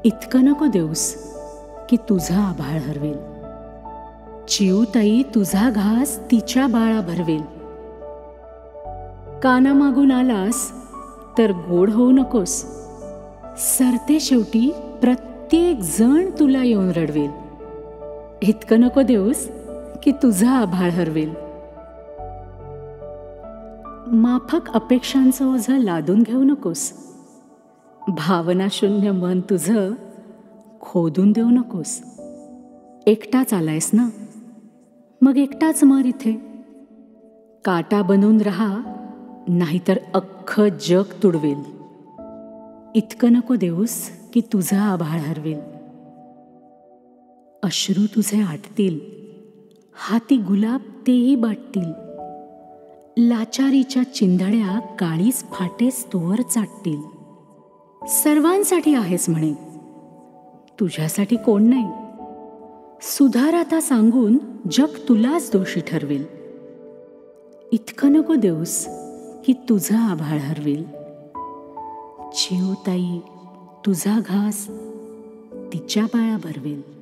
इतकं नको देऊस की तुझा आभाळ हरवेल. चिऊताई तुझा घास तिच्या बाळा भरवेल. काना मागून आलास तर गोड होऊ नकोस. सरते शेवटी प्रत्येक जण तुला येऊन रडवेल. इतकं नको देऊस की तुझा आभाळ हरवेल. माफक अपेक्षांचं ओझं लादून घेऊ नकोस. भावना शून्य मन तुझं खोदून देऊ नकोस. एकटाच आलायस ना, मग एकटाच मर इथे. काटा बनून राहा, नाहीतर अख्खं जग तुडवेल. इतकं नको देऊस की तुझा आभाळ हरवेल. अश्रू तुझे आटतील, हाती गुलाब तेही बाटतील. लाचारीच्या चिंधड्या काळीच फाटेस तोवर चाटतील. सर्वांसाठी आहेस म्हणे, तुझ्यासाठी कोण नाही. सुधार आता सांगून जग तुलाच दोषी ठरवेल. इतकं नको देऊस की तुझा आभाळ हरवेल. चिऊताई तुझा घास तिच्या बाळा भरवेल.